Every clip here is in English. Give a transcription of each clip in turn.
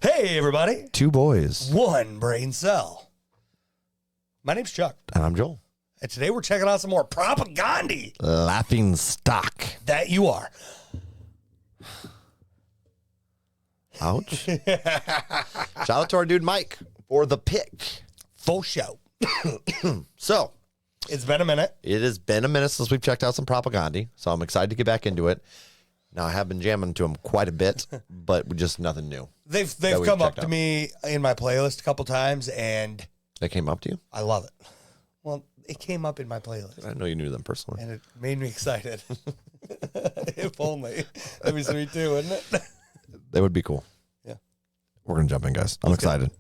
Hey, everybody. Two boys. One brain cell. My name's Chuck. And I'm Joel. And today we're checking out some more Propagandhi. Laughing stock. That you are. Ouch. Shout out to our dude Mike for the pick. Full show. So, It's been a minute. it has been a minute since we've checked out some Propagandhi, so I'm excited to get back into it. Now, I have been jamming to them quite a bit, but just nothing new. They've we've come up checked to out. me in my playlist a couple times, and They came up to you? I love it. Well, it came up in my playlist, I know you knew them personally. and it made me excited. If only. That'd be sweet too, wouldn't it? They would be cool. Yeah. We're going to jump in, guys. I'm excited.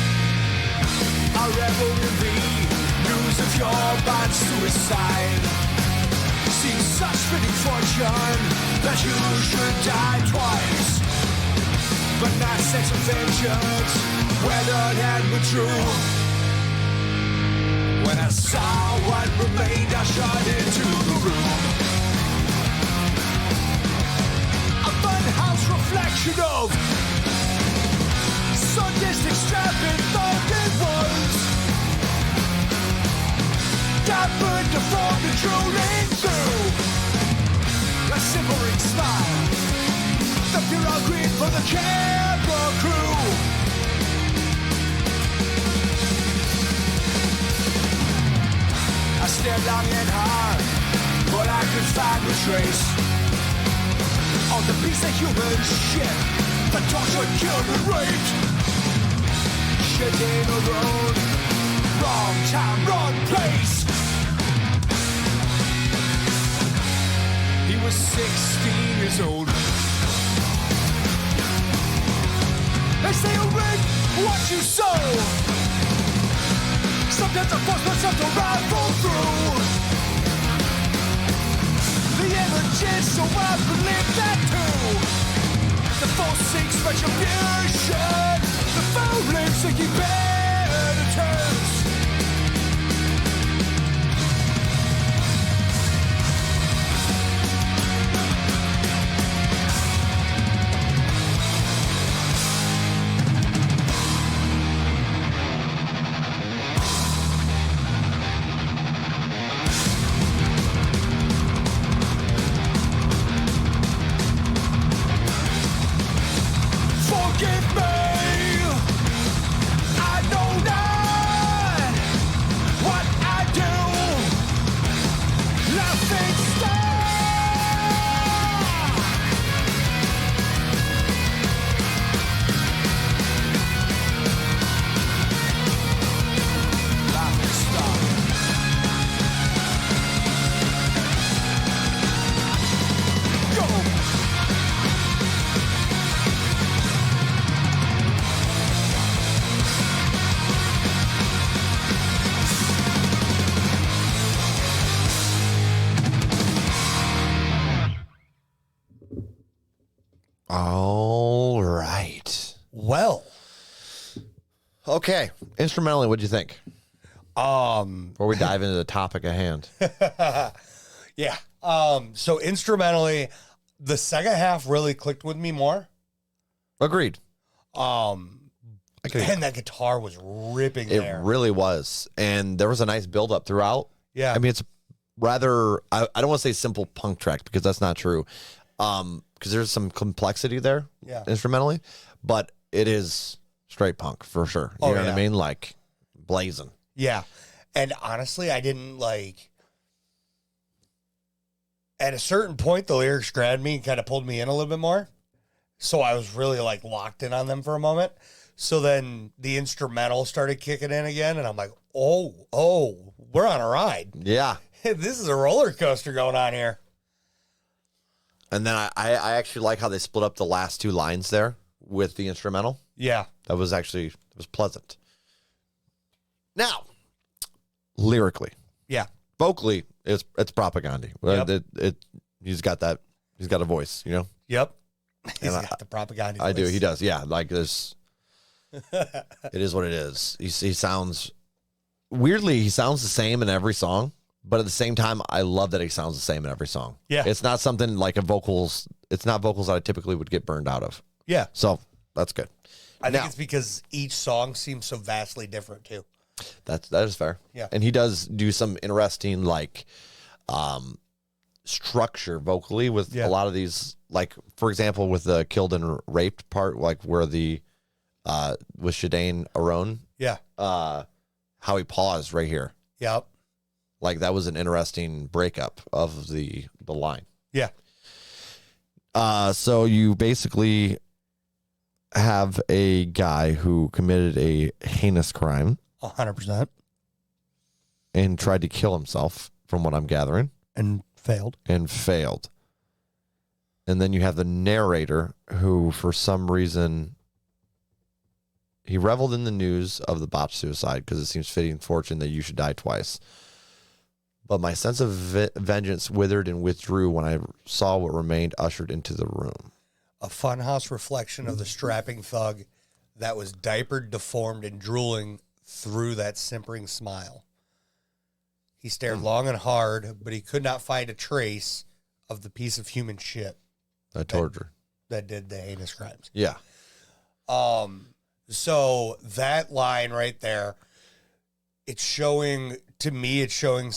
A rebel in thee, news of your bad suicide. Seems such fitting fortune that you should die twice. But not sex and vengeance, weathered and withdrew. When I saw what remained, I shot into the room. A funhouse reflection of sadistic strapping thought it was. Got burned, deformed, and drooling through. A simmering smile. The pure green for the camera crew. I stared long and hard, but I could find a trace on the piece of human shit that tortured, killed, and raped. Shit ain't a road, wrong time, wrong place. He was 16 years old. They say you reap what you sow. Sometimes the force puts up to rifle through. The images, so I believe that too. The force seeks retribution. The foul lives to keep better terms. Forgive me, I know not what I do. Laughing stock. Laughing stock. Go. All right. Well, Okay. Instrumentally, what'd you think? Before we dive into the topic at hand. yeah. So instrumentally, the second half really clicked with me more. Agreed. And that guitar was ripping It there. really was. And there was a nice build-up throughout. Yeah. I mean, it's rather, I don't want to say simple punk track because that's not true. Because there's some complexity there, Yeah. instrumentally, but it is straight punk for sure. You Oh, know what yeah. I mean? Like blazing. Yeah. And honestly, I didn't like. At a certain point, the lyrics grabbed me and kind of pulled me in a little bit more. So I was really like locked in on them for a moment. So then the instrumental started kicking in again. And I'm like, oh, we're on a ride. Yeah. This is a roller coaster going on here. And then I actually like how they split up the last two lines there with the instrumental. Yeah. That was actually, it was pleasant. Now, lyrically, Yeah. vocally, it's Propagandhi. Yep. He's got a voice, you know? Yep. He's And got the Propagandhi I do. voice. He does. Yeah. Like this. It is what it is. He sounds weirdly, he sounds the same in every song, But at the same time, I love that it sounds the same in every song. Yeah. It's not something like it's not vocals that I typically would get burned out of. Yeah. So that's good. I think Now- it's because each song seems so vastly different too. That is fair. Yeah. And he does do some interesting like structure vocally with a lot of these, like for example with the killed and raped part, like where the with Shadane Aron, Yeah. how he paused right here. Yep. Like that was an interesting breakup of the line. Yeah. So you basically have a guy who committed a heinous crime 100%. and tried to kill himself, from what I'm gathering, And failed. and failed. And then you have the narrator who, for some reason, he reveled in the news of the botched suicide because it seems fitting fortune that you should die twice. But my sense of vengeance withered and withdrew when I saw what remained ushered into the room. A funhouse reflection of the strapping thug that was diapered, deformed, and drooling through that simpering smile. He stared long and hard, but he could not find a trace of the piece of human shit That torture. that did the heinous crimes. Yeah. So that line right there, it's showing, to me, it's showing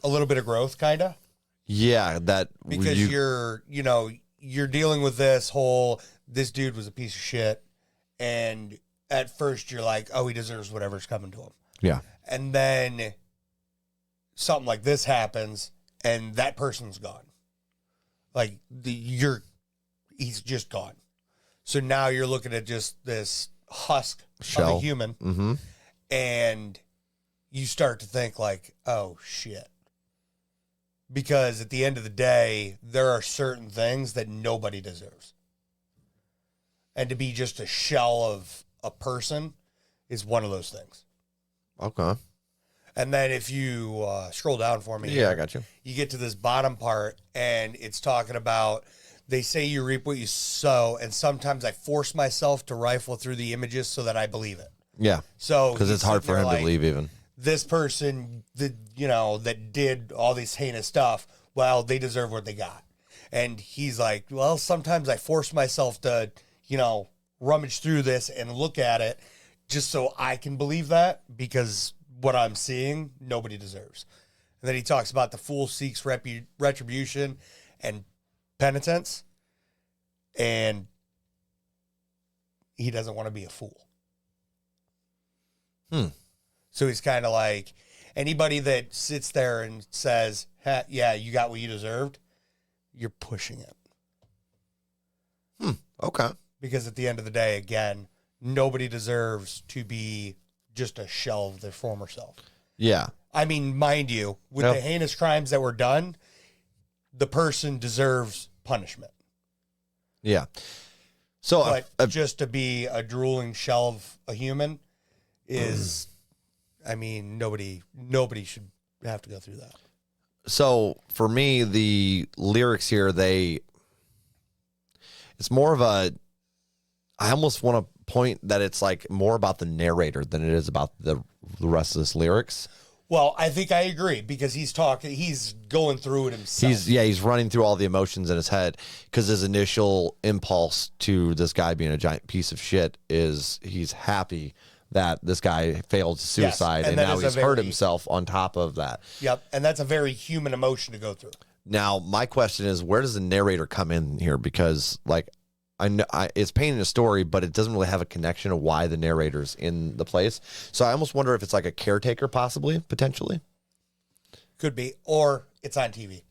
a little bit of growth, kind of. Yeah, that Because you're dealing with this dude was a piece of shit. And at first you're like, oh, he deserves whatever's coming to him. yeah. And then something like this happens and that person's gone. Like he's just gone. So now you're looking at just this husk Shell. of a human. Mm-hmm. And you start to think like, oh shit. Because at the end of the day, there are certain things that nobody deserves. And to be just a shell of a person is one of those things. Okay. And then if you scroll down for me, Yeah, I got you. You get to this bottom part, and it's talking about, they say you reap what you sow, and sometimes I force myself to rifle through the images so that I believe it. Yeah. So Because it's hard for him to believe even. This person that did all this heinous stuff, well, they deserve what they got. And he's like, well, sometimes I force myself to, rummage through this and look at it just so I can believe that, because what I'm seeing, nobody deserves. And then he talks about the fool seeks retribution and penitence, and he doesn't want to be a fool. So he's kind of like, anybody that sits there and says, yeah, you got what you deserved, you're pushing it. Okay. Because at the end of the day, again, nobody deserves to be just a shell of their former self. Yeah. I mean, mind you, with Yep. the heinous crimes that were done, the person deserves punishment. Yeah. So, But just to be a drooling shell of a human is, I mean, nobody should have to go through that. so for me, the lyrics here, it's more of I almost want to point that it's like more about the narrator than it is about the rest of this lyrics. Well, I think I agree, because he's going through it himself. He's running through all the emotions in his head, because his initial impulse to this guy being a giant piece of shit is he's happy that this guy failed suicide, and and that now is he's a hurt very- himself on top of that. Yep, and that's a very human emotion to go through. Now, my question is, where does the narrator come in here? Because, like, I know it's painting a story, but it doesn't really have a connection of why the narrator's in the place. So I almost wonder if it's like a caretaker, possibly, potentially. Could be, or it's on TV.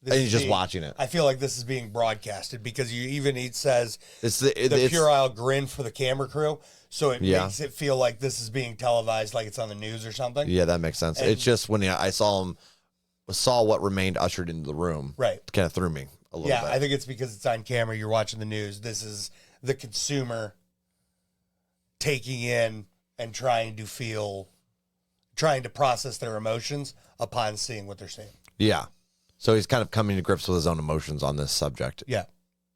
And he's just watching it. I feel like this is being broadcasted, because it says It's the puerile grin for the camera crew, so it Yeah. makes it feel like this is being televised, like it's on the news or something. Yeah, that makes sense. And- It's just when I saw what remained ushered into the room, Right. kind of threw me a little Yeah, bit. I think it's because it's on camera. You're watching the news. This is the consumer taking in and trying to process their emotions upon seeing what they're seeing. Yeah. So he's kind of coming to grips with his own emotions on this subject. Yeah.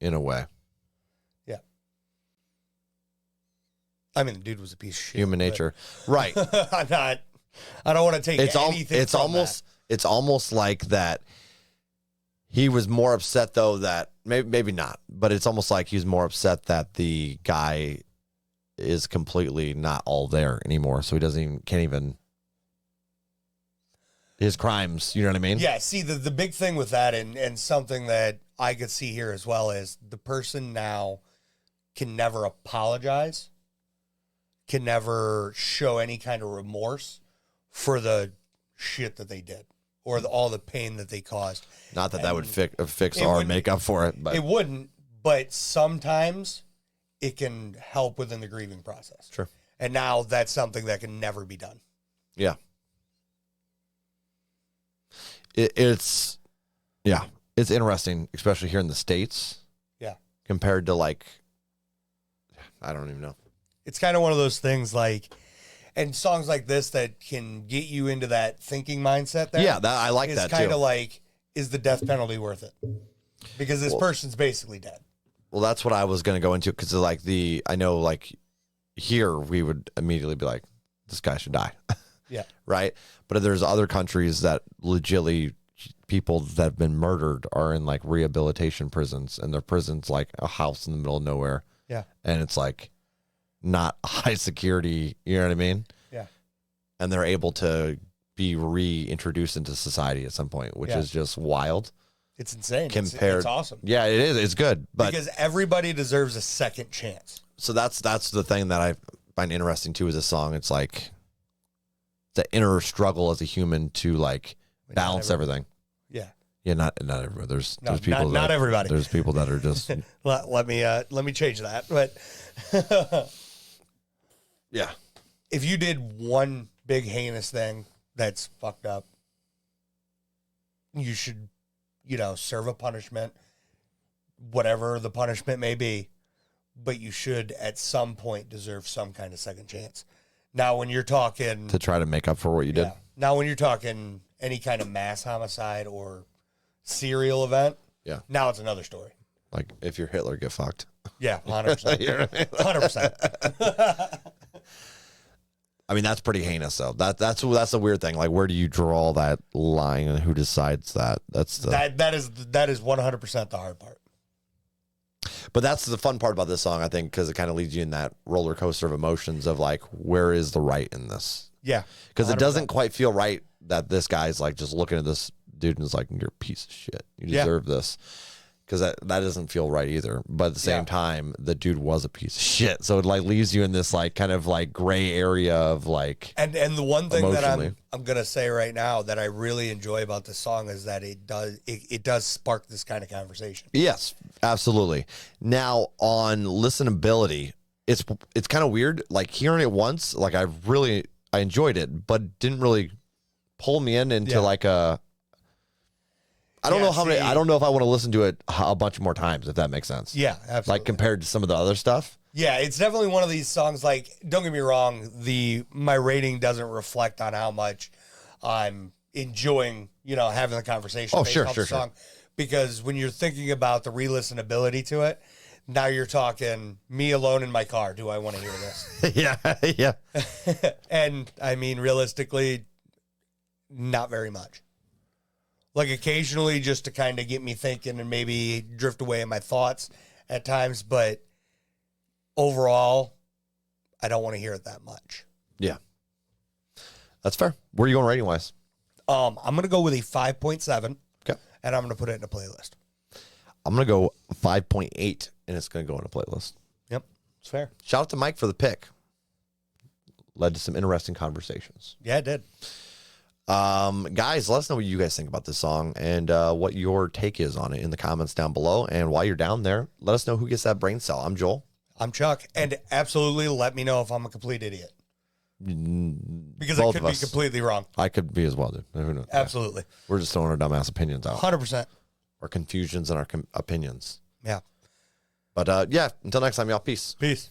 In a way. Yeah. I mean, the dude was a piece of shit. Human nature. Right. I don't want to take anything from it's almost like that he was more upset, though, that maybe not, but it's almost like he's more upset that the guy is completely not all there anymore. So he can't even his crimes. You know what I mean? Yeah. See, the big thing with that, and something that I could see here as well, is the person now can never apologize, can never show any kind of remorse for the shit that they did or all the pain that they caused. Not that would fix or make up for it, but it wouldn't. But sometimes it can help within the grieving process. Sure. And now that's something that can never be done. Yeah. It's interesting, especially here in the States. Yeah. Compared to like, I don't even know. It's kind of one of those things like, and songs like this that can get you into that thinking mindset there. Yeah, I like that too. It's kind of like, is the death penalty worth it? Because this person's basically dead. Well, that's what I was going to go into, because like I know like here we would immediately be like, this guy should die. Yeah. Right. But there's other countries that legitimately people that have been murdered are in like rehabilitation prisons, and their prison's like a house in the middle of nowhere. Yeah. And it's like not high security. You know what I mean? Yeah. And they're able to be reintroduced into society at some point, which is just wild. It's insane. Compared, it's awesome. Yeah, it is. It's good. But because everybody deserves a second chance. So that's the thing that I find interesting too, is this song. It's like the inner struggle as a human to like balance everything. Yeah. Yeah, not everybody. There's people not everybody. There's people that are just let me change that. But yeah. If you did one big heinous thing that's fucked up, you should, serve a punishment, whatever the punishment may be, but you should at some point deserve some kind of second chance. Now, when you're talking to try to make up for what you did. Now, when you're talking any kind of mass homicide or serial event, now it's another story. Like if you're Hitler, get fucked. Yeah, 100%. You know what I mean? 100%. I mean, that's pretty heinous, though. That's the weird thing. Like, where do you draw that line, and who decides that? That's that is 100% the hard part. But that's the fun part about this song, I think, because it kind of leads you in that roller coaster of emotions of like, where is the right in this? Yeah, because it doesn't quite feel right that this guy's like just looking at this dude and is like, you're a piece of shit. You deserve this. Because that doesn't feel right either. But at the same time, the dude was a piece of shit. So it like leaves you in this like kind of like gray area of like. And the one thing that I'm gonna say right now that I really enjoy about this song is that it does spark this kind of conversation. Yes, absolutely. Now on listenability, it's kind of weird. Like hearing it once, like I enjoyed it, but didn't really pull me into like a. I don't know how many. I don't know if I want to listen to it a bunch more times, if that makes sense. Yeah, absolutely. Like compared to some of the other stuff. Yeah, it's definitely one of these songs. Like, don't get me wrong, my rating doesn't reflect on how much I'm enjoying, having the conversation. Oh, based sure. song. Because when you're thinking about the re-listenability to it, now you're talking me alone in my car. Do I want to hear this? Yeah. And I mean, realistically, not very much. Like occasionally just to kind of get me thinking and maybe drift away in my thoughts at times. But overall, I don't want to hear it that much. Yeah. That's fair. Where are you going rating wise? I'm going to go with a 5.7. Okay. And I'm going to put it in a playlist. I'm going to go 5.8 and it's going to go in a playlist. Yep. It's fair. Shout out to Mike for the pick. Led to some interesting conversations. Yeah, it did. Guys, let us know what you guys think about this song and what your take is on it in the comments down below. And while you're down there, let us know who gets that brain cell. I'm Joel. I'm Chuck. And absolutely let me know if I'm a complete idiot. Because Both I could be completely wrong. I could be as well, dude. Who knows? Absolutely. We're just throwing our dumbass opinions out. 100%. Our confusions and our opinions. Yeah. But yeah, until next time, y'all. Peace. Peace.